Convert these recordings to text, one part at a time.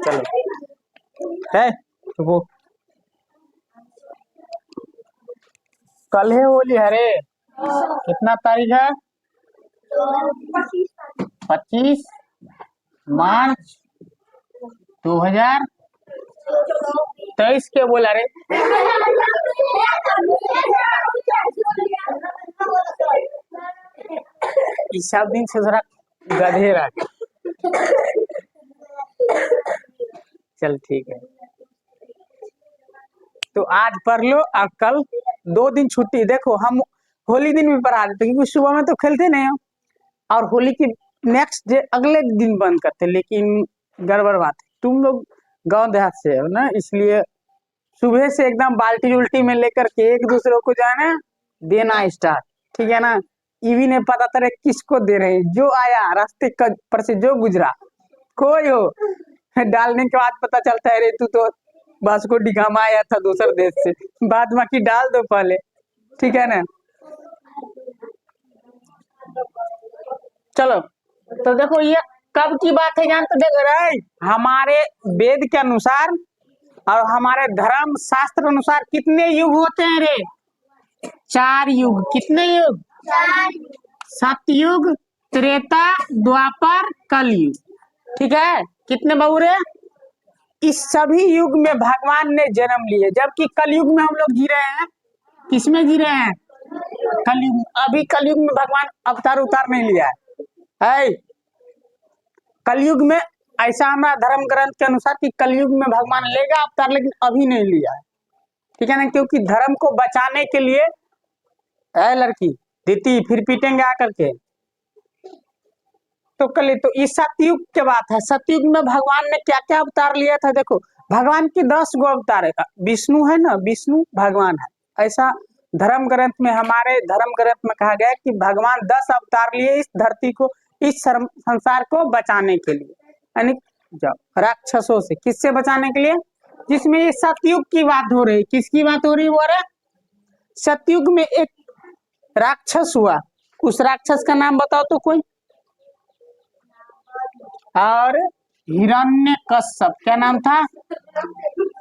चलो है तो कल है होली। अरे कितना तारीख है? 25 मार्च 2023 के बोला रे। इस सब दिन से जरा गधे रहा। चल ठीक है, तो आज पढ़ लो और कल 2 दिन छुट्टी। देखो हम होली दिन भी पढ़ा देते क्योंकि सुबह में तो खेलते नहीं हो, और होली की नेक्स्ट डे अगले दिन बंद करते। लेकिन गड़बड़ बात है, तुम लोग गांव देहात से हो ना, इसलिए सुबह से एकदम बाल्टी उल्टी में लेकर के एक दूसरे को जो है ना देना स्टार्ट। ठीक है ना, ये भी नहीं पता तरह किसको दे रहे हैं। जो आया रास्ते पर से जो गुजरा कोई हो, डालने के बाद पता चलता है रे तू तो बस को डिगामा आया था दूसरे देश से। बाद बाकी डाल दो पहले, ठीक है ना। चलो तो देखो ये कब की बात है जान तो देख रहे, हमारे वेद के अनुसार और हमारे धर्म शास्त्र अनुसार कितने युग होते हैं रे? 4 युग। कितने युग? सतयुग, त्रेता, द्वापर, कलयुग। ठीक है, कितने बाबू रे? इस सभी युग में भगवान ने जन्म लिए, जबकि कलयुग में हम लोग जी रहे हैं। किसमें जी रहे हैं? कलयुग। अभी कलयुग में भगवान अवतार उतार नहीं लिया है। कलयुग में ऐसा हमारा धर्म ग्रंथ के अनुसार कि कलयुग में भगवान लेगा अवतार, लेकिन अभी नहीं लिया है। ठीक है ना, क्योंकि धर्म को बचाने के लिए है लड़की दीदी फिर पीटेंगे आकर के। तो कल तो इस सतयुग के बात है। सतयुग में भगवान ने क्या क्या अवतार लिया था? देखो भगवान के 10 गो अवतार है। विष्णु है ना, विष्णु भगवान है। ऐसा धर्म ग्रंथ में, हमारे धर्म ग्रंथ में कहा गया है कि भगवान 10 अवतार लिए इस धरती को, इस संसार को बचाने के लिए, यानी राक्षसों से। किससे बचाने के लिए? जिसमें ये सतयुग की बात हो रही। किसकी बात हो रही? वो रहा सतयुग में एक राक्षस हुआ। उस राक्षस का नाम बताओ तो कोई। और हिरण्यकश्यप। क्या नाम था?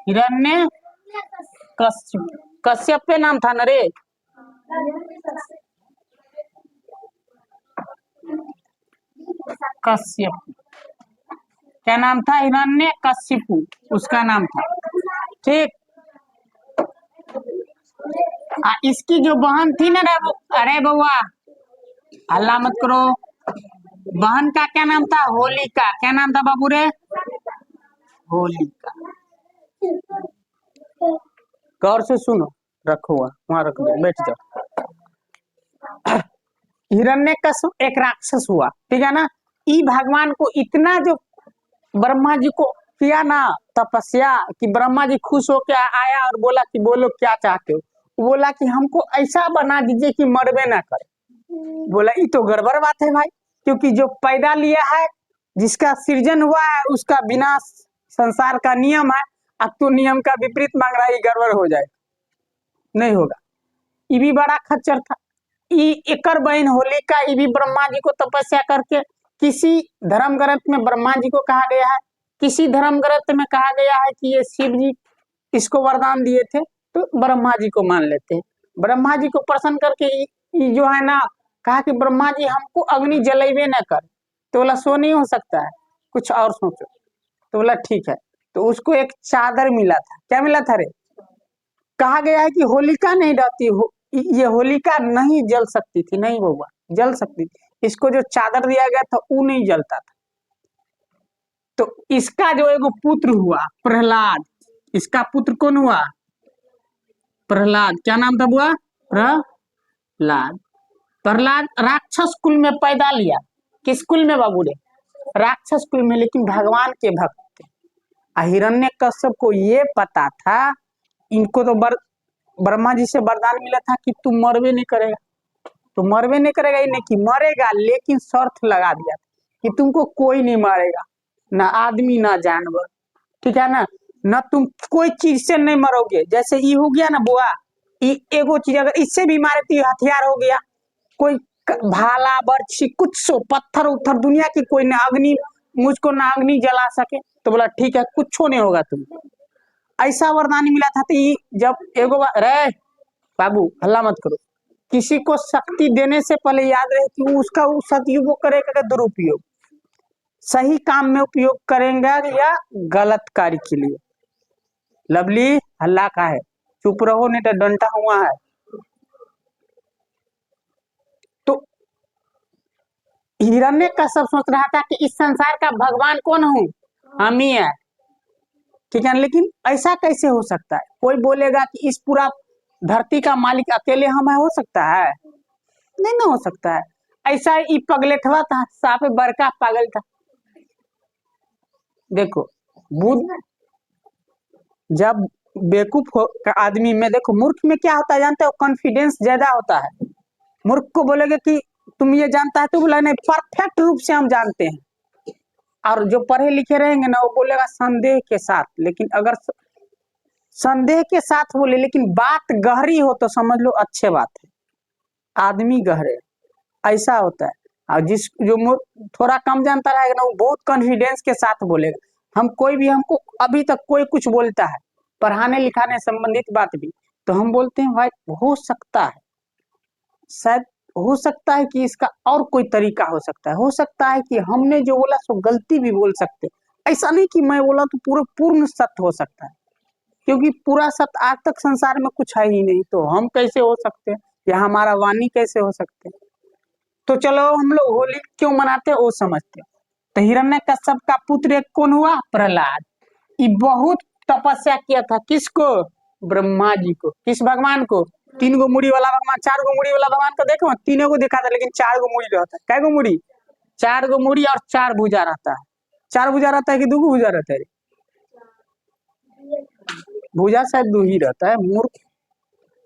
हिरण्य कश्यप। कश्यप पे नाम था न रे। कश्यप। क्या नाम था? हिरण्य कश्यपु उसका नाम था। ठीक। इसकी जो बहन थी ना, अरे बउआ हल्ला मत करो। बहन का क्या नाम था? होलिका। क्या नाम था बाबू रे? होलिका। गौर से सुनो, रखो वहां रख दो, बैठ जाओ। हिरण्यकश्यप एक राक्षस हुआ। ठीक है ना। ई भगवान को इतना जो ब्रह्मा जी को किया ना तपस्या, कि ब्रह्मा जी खुश होकर आया और बोला कि बोलो क्या चाहते हो। बोला कि हमको ऐसा बना दीजिए कि मरबे ना करे। बोला ये तो गड़बड़ बात है भाई, क्योंकि जो पैदा लिया है, जिसका सृजन हुआ है, उसका विनाश संसार का नियम है। अब तो नियम का विपरीत मांग रहा है, गड़बड़ हो जाए। नहीं होगा। ये भी बड़ा खच्चर था। एकर बहन होलिका, ये भी ब्रह्मा जी को तपस्या करके, किसी धर्म ग्रंथ में ब्रह्मा जी को कहा गया है, किसी धर्म ग्रंथ में कहा गया है कि ये शिव जी इसको वरदान दिए थे, तो ब्रह्मा जी को मान लेते हैं। ब्रह्मा जी को प्रसन्न करके जो है ना, कहा कि ब्रह्मा जी हमको अग्नि जलेबे न कर। तो बोला सो नहीं हो सकता है, कुछ और सोचो। तो बोला ठीक है। तो उसको एक चादर मिला था। क्या मिला था रे? कहा गया है कि होलिका नहीं रहती ये होलिका नहीं जल सकती थी। नहीं होगा, जल सकती थी। इसको जो चादर दिया गया था वो नहीं जलता था। तो इसका जो एगो पुत्र हुआ प्रहलाद। इसका पुत्र कौन हुआ? प्रहलाद। क्या नाम था बुआ? प्रहलाद। प्रहलाद राक्षस कुल में पैदा लिया। किस कुल में बाबू रे? राक्षस कुल में, लेकिन भगवान के भक्त थे। हिरण्यकश्यप को ये पता था, इनको तो ब्रह्मा जी से वरदान मिला था कि तू मरवे नहीं करेगा। तो मरवे नहीं करेगा, ही नहीं कि मरेगा, लेकिन शर्त लगा दिया कि तुमको कोई नहीं मारेगा, ना आदमी ना जानवर। ठीक है ना, न तुम कोई चीज से नहीं मरोगे। जैसे ये हो गया ना बुआ, एगो चीज अगर इससे भी मारे तो हथियार हो गया। कोई भाला बर्छी कुछ सो पत्थर उत्थर दुनिया की कोई नहीं, अग्नि मुझको नाग नहीं जला सके। तो बोला ठीक है, कुछ नहीं होगा तुम्हें। ऐसा वरदान मिला था। तो जब एगो रे बाबू हल्ला मत करो, किसी को शक्ति देने से पहले याद रहे कि उसका सदुपयोग करेगा या दुरुपयोग, सही काम में उपयोग करेंगे या गलत कार्य के लिए। लवली हल्ला का है, चुप रहो नहीं तो डंटा हुआ है। तो हिरण्यकश्यप सोच रहा था कि इस संसार का भगवान कौन हूं, हम ही है, ठीक है। लेकिन ऐसा कैसे हो सकता है? कोई बोलेगा कि इस पूरा धरती का मालिक अकेले हम है, हो सकता है? नहीं ना हो सकता है। ऐसा ही पगलेठवा था, साफ बड़का पागल था। देखो बुद्ध जब बेवकूफ का आदमी में, देखो मूर्ख में क्या होता है जानते हो? कॉन्फिडेंस ज्यादा होता है। मूर्ख को बोलेगे कि तुम ये जानता है, तो बोला नहीं, परफेक्ट रूप से हम जानते हैं। और जो पढ़े लिखे रहेंगे ना, वो बोलेगा संदेह के साथ। लेकिन अगर संदेह के साथ बोले लेकिन बात गहरी हो तो समझ लो अच्छे बात है, आदमी गहरे, ऐसा होता है। और जिस जो थोड़ा कम जानता रहेगा ना, वो बहुत कॉन्फिडेंस के साथ बोलेगा। हम कोई भी, हमको अभी तक कोई कुछ बोलता है पढ़ाने लिखाने संबंधित बात भी, तो हम बोलते हैं भाई हो सकता है, शायद हो सकता है कि इसका और कोई तरीका हो सकता है कि हमने जो बोला सो गलती भी बोल सकते। ऐसा नहीं कि मैं बोला तो पूरा पूर्ण सत्य हो सकता है, क्योंकि पूरा सत्य आज तक संसार में कुछ है ही नहीं, तो हम कैसे हो सकते हैं या हमारा वाणी कैसे हो सकते हैं। तो चलो हम लोग होली क्यों मनाते हैं वो समझते हैं। तो हिरण्यकश्यप का पुत्र एक कौन हुआ? प्रहलाद। ये बहुत तपस्या किया था, किसको? ब्रह्मा जी को। किस भगवान को? 3 गो मुड़ी वाला भगवान, 4 गो मुड़ी वाला भगवान को देखो, तीनों को देखा था, लेकिन 4 गो मुड़ी रहता है। कै गो मुड़ी? 4 गो मुड़ी और 4 भुजा रहता है। 4 भुजा रहता है कि 2 गो भुजा रहता है? भुजा शायद 2 ही रहता है, मूर्ख।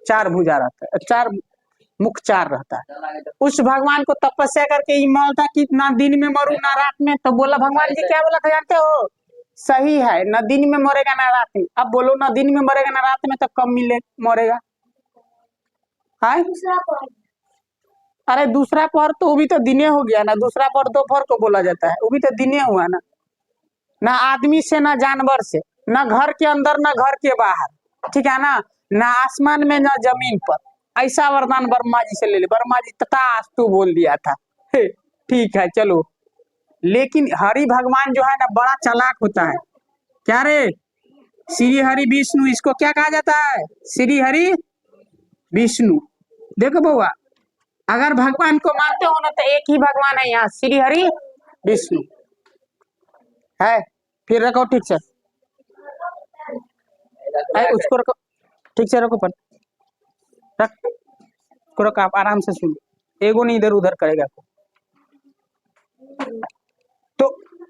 4 भुजा रहता है, 4 मुख 4 रहता है। उस भगवान को तपस्या करके ये मान था कि ना दिन में मरू ना रात में। तो बोला भगवान जी क्या बोला था जानते हो? सही है, ना दिन में मरेगा ना रात में। अब बोलो ना दिन में मरेगा ना रात में, तो कब मिले मरेगा? है अरे दूसरा पहर तो वो भी तो दिने हो गया ना। दूसरा पहर दोपहर को बोला जाता है, वो भी तो दिने हुआ ना। ना आदमी से ना जानवर से, ना घर के अंदर ना घर के बाहर, ठीक है ना, ना आसमान में ना जमीन पर। ऐसा वरदान वर्मा जी से ले ले। वर्मा जी तथास्तु बोल दिया था। ठीक है चलो। लेकिन हरि भगवान जो है ना बड़ा चालाक होता है। क्या रे? श्री हरि विष्णु, इसको क्या कहा जाता है? श्री हरि विष्णु। देखो बउआ, अगर भगवान को मानते हो ना तो एक ही भगवान है यहाँ, श्री हरि विष्णु है। फिर रखो ठीक से, उसको रखो ठीक से, रखो पर रख, उसको रखो, आप आराम से सुनो, एगो नहीं इधर उधर करेगा। तो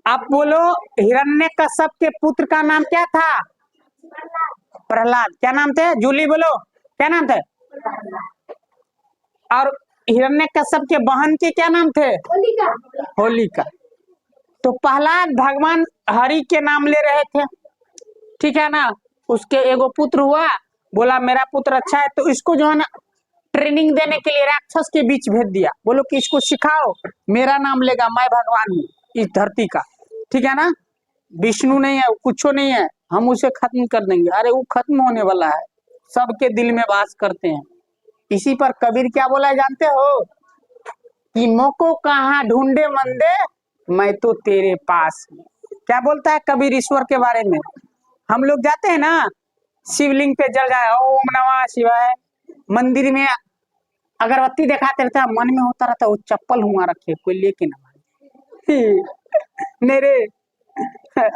आप बोलो हिरण्यकश्यप के पुत्र का नाम क्या था? प्रहलाद। क्या नाम थे? जूली बोलो, क्या नाम थे? और हिरण्यकश्यप के बहन के क्या नाम थे? होलिका। होलिका। तो प्रहलाद भगवान हरि के नाम ले रहे थे, ठीक है ना। उसके एगो पुत्र हुआ, बोला मेरा पुत्र अच्छा है, तो इसको जो है ना ट्रेनिंग देने के लिए राक्षस के बीच भेज दिया। बोलो कि इसको सिखाओ, मेरा नाम लेगा, मैं भगवान हूँ इस धरती का, ठीक है ना। विष्णु नहीं है, कुछ नहीं है, हम उसे खत्म कर देंगे। अरे वो खत्म होने वाला है, सबके दिल में वास करते हैं। इसी पर कबीर क्या बोला जानते हो? कि मोको कहाँ ढूंढे मंदे, मैं तो तेरे पास। क्या बोलता है कबीर ईश्वर के बारे में? हम लोग जाते हैं ना शिवलिंग पे जल जाए, ओम नमः शिवाय, मंदिर में अगरबत्ती दिखाते रहता है, मन में होता रहता है वो चप्पल हुआ रखे कोई लेके ना नहीं रे,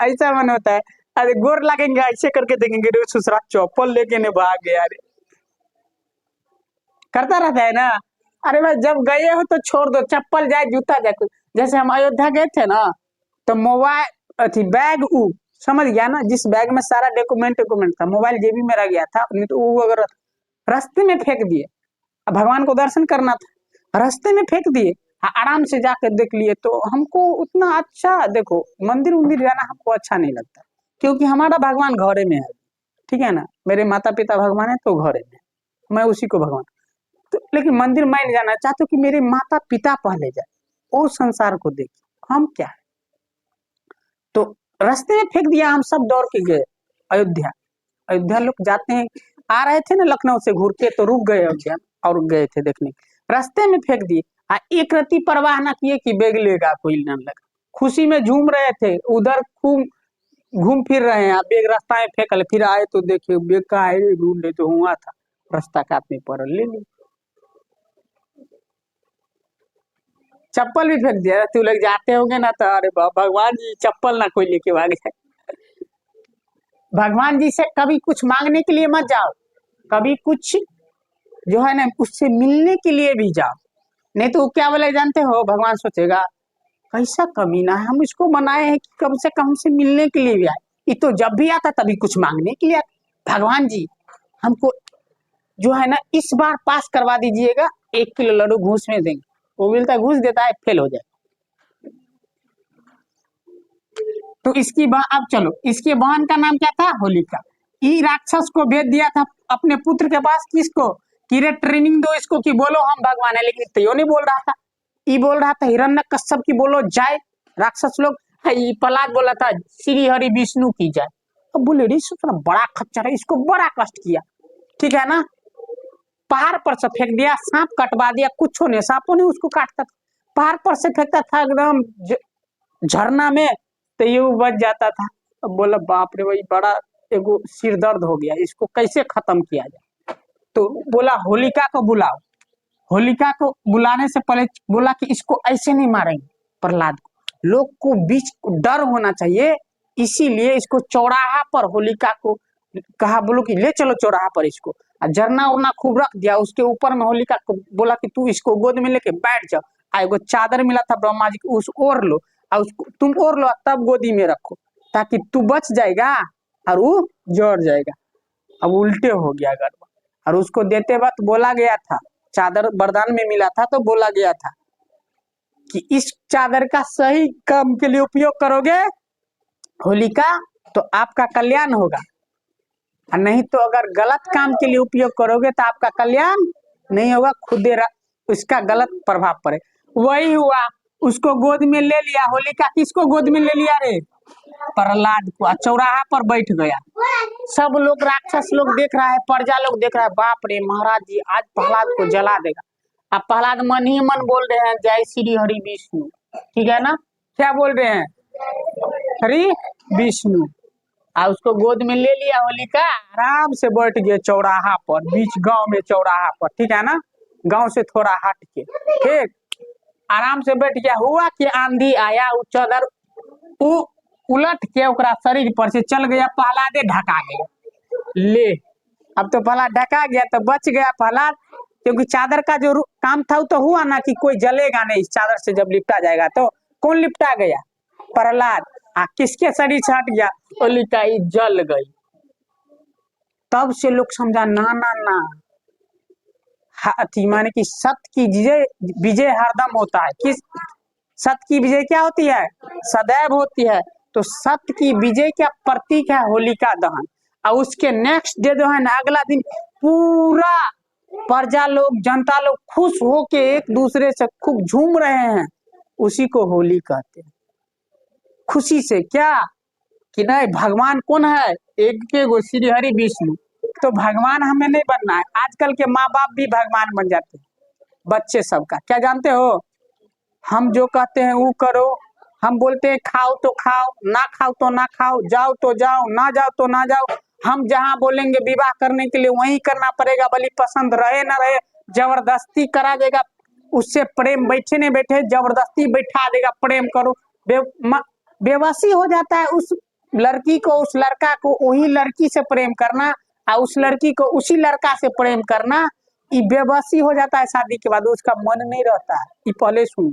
ऐसा मन होता है। अरे गोर लगेंगे ऐसे करके देखेंगे, रे ससुरा चप्पल लेके ने भाग गया रे, करता रहता है ना। अरे भाई जब गए हो तो छोड़ दो, चप्पल जाए जूता जाए। जैसे हम अयोध्या गए थे ना, तो मोबाइल अथी बैग समझ गया ना, जिस बैग में सारा डॉक्यूमेंट था, मोबाइल जेबी में रह गया था, नहीं तो वो अगर रास्ते में फेंक दिए। अब भगवान को दर्शन करना था, रास्ते में फेंक दिए, आराम से जाकर देख लिए। तो हमको उतना अच्छा, देखो मंदिर उंदिर जाना हमको अच्छा नहीं लगता, क्योंकि हमारा भगवान घरे में है, ठीक है ना। मेरे माता पिता भगवान है तो घरे में, मैं उसी को भगवान। तो लेकिन मंदिर मैं नहीं जाना चाहता कि मेरे माता पिता पहले जाए, वो संसार को देखे, हम क्या है। तो रास्ते में फेंक दिया, हम सब दौड़ के गए अयोध्या। अयोध्या लोग जाते हैं, आ रहे थे ना लखनऊ से घूर के, तो रुक गए अयोध्या और गए थे देखने, रास्ते में फेंक दिए। एक रत्ती परवाह ना किए कि बेग लेगा कोई ना लगा, खुशी में झूम रहे थे, उधर खूब घूम फिर रहे हैं, बेग रास्ता में फेंकल, फिर आए तो देखे बेग का है, ढूंढे तो हुआ था रास्ता काट में पड़, ले ली। चप्पल भी फेंक दिया, तू लोग जाते होंगे ना तो अरे भगवान जी चप्पल ना कोई लेके भाग जाए। भगवान जी से कभी कुछ मांगने के लिए मत जाओ, कभी कुछ जो है ना उससे मिलने के लिए भी जाओ, नहीं तो क्या बोले जानते हो, भगवान सोचेगा कैसा कमीना है, हम इसको बनाए हैं कि कम से कम हमसे मिलने के लिए भी आए, ये तो जब भी आता तभी कुछ मांगने के लिए आता। भगवान जी हमको जो है ना इस बार पास करवा दीजिएगा, 1 किलो लड्डू घूस में देंगे, वो मिलता है घूस देता है, फेल हो जाए। तो इसकी अब चलो, इसके बहन का नाम क्या था, होलिका। ई राक्षस को भेज दिया था अपने पुत्र के पास, किसको, कि रे ट्रेनिंग दो इसको कि बोलो हम भगवान है, लेकिन तो नहीं बोल रहा था, ई बोल रहा था हिरण्यकश्यप की बोलो जाए, राक्षस लोग, प्रहलाद बोला था श्री हरि विष्णु की जाए। अब बोले रे बड़ा खच्चर है, इसको बड़ा कष्ट किया, ठीक है ना, पहाड़ पर से फेंक दिया, सांप कटवा दिया, कुछ नहीं, सांपों ने उसको काटता था, पहाड़ पर से फेंकता था एकदम झरना में, तो ये बच जाता था। अब बोला बाप रे भाई बड़ा एगो सिर दर्द हो गया, इसको कैसे खत्म किया जाए, तो बोला होलिका को बुलाओ। होलिका को बुलाने से पहले बोला कि इसको ऐसे नहीं मारेंगे, प्रहलाद को, लोग को बीच डर होना चाहिए, इसीलिए इसको चौराहा पर होलिका को कहा, बोलो कि ले चलो चौराहा पर इसको, झरना उरना खूब रख दिया, उसके ऊपर में होलिका को बोला कि तू इसको गोद में लेके बैठ जाओ, एगो चादर मिला था ब्रह्मा जी को, उस ओढ़ लो, और उसको तुम ओढ़ लो तब गोदी में रखो, ताकि तू बच जाएगा और वो जड़ जाएगा। अब उल्टे हो गया गड़बड़, और उसको देते वक्त बोला गया था, चादर वरदान में मिला था, तो बोला गया था कि इस चादर का सही काम के लिए उपयोग करोगे होलिका तो आपका कल्याण होगा, और नहीं तो अगर गलत काम के लिए उपयोग करोगे तो आपका कल्याण नहीं होगा, खुद उसका गलत प्रभाव पड़े। वही हुआ, उसको गोद में ले लिया, होलिका किसको गोद में ले लिया रे, प्रहलाद को, चौराहा पर बैठ गया, सब लोग राक्षस लोग देख रहा है, प्रजा लोग देख रहा है, बाप रे महाराज जी आज प्रहलाद को जला देगा। अब प्रहलाद मन ही मन बोल रहे हैं जय श्री हरि विष्णु, ठीक है ना, क्या बोल रहे हैं, हरि विष्णु, और उसको गोद में ले लिया, होलिका आराम से बैठ गए चौराहा पर, बीच गांव में चौराहा पर, ठीक है ना, गांव से थोड़ा हट के, ठीक, आराम से बैठ गया। हुआ कि आंधी आया, वो चादर उलट के ओकरा शरीर पर से चल गया, प्रहलादे ढका गया, ले अब तो प्रहलाद ढका गया तो बच गया प्रहलाद, क्योंकि चादर का जो काम था वो तो हुआ ना कि कोई जलेगा नहीं, इस चादर से जब लिपटा जाएगा तो कौन लिपटा गया, प्रहलाद, किसके शरीर से हट गया, होलिका जल गई। तब से लोग समझा ना ना ना, माने कि सत्य की विजय हरदम होता है, किस सत्य की विजय क्या होती है, सदैव होती है, तो सत्य की विजय का प्रतीक है होलिका दहन। और उसके नेक्स्ट डे जो है ना, अगला दिन पूरा प्रजा लोग जनता लोग खुश होके एक दूसरे से खूब झूम रहे हैं, उसी को होली कहते हैं, खुशी से, क्या कि नहीं भगवान कौन है, एक के गो श्री हरि विष्णु, तो भगवान हमें नहीं बनना है, आजकल के माँ बाप भी भगवान बन जाते हैं बच्चे सबका, क्या जानते हो, हम जो कहते हैं वो करो, हम बोलते हैं खाओ तो खाओ, ना खाओ तो ना खाओ, जाओ तो जाओ, ना जाओ तो ना जाओ, हम जहाँ बोलेंगे विवाह करने के लिए वहीं करना पड़ेगा, भले पसंद रहे ना रहे, जबरदस्ती करा देगा, उससे प्रेम, बैठे नहीं बैठे जबरदस्ती बैठा देगा, प्रेम करो, बेबसी हो जाता है, उस लड़की को उस लड़का को वही लड़की से प्रेम करना, और उस लड़की को उसी लड़का से प्रेम करना, ये बेबसी हो जाता है, शादी के बाद उसका मन नहीं रहता है, ये पहले सुन,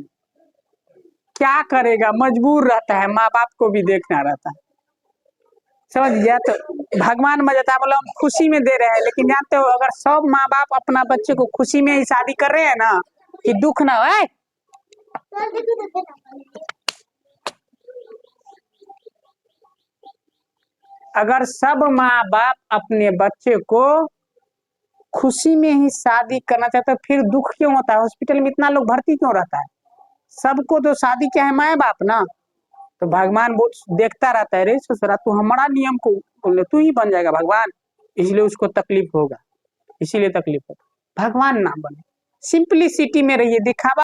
क्या करेगा, मजबूर रहता है, माँ बाप को भी देखना रहता है, समझ गया, तो भगवान मजा बोला हम खुशी में दे रहे हैं, लेकिन जानते हो अगर सब माँ बाप अपना बच्चे को खुशी में ही शादी कर रहे हैं ना, कि दुख ना हो, अगर सब माँ बाप अपने बच्चे को खुशी में ही शादी करना चाहते तो फिर दुख क्यों होता है, हॉस्पिटल में इतना लोग भर्ती क्यों रहता है, सबको तो शादी क्या है माँ बाप ना, तो भगवान वो देखता रहता है, रे ससुरा तू हमारा नियम को बोले तू ही बन जाएगा भगवान, इसलिए उसको तकलीफ होगा, इसीलिए तकलीफ होगा। भगवान ना बने, सिंपलिसिटी में रहिए, दिखावा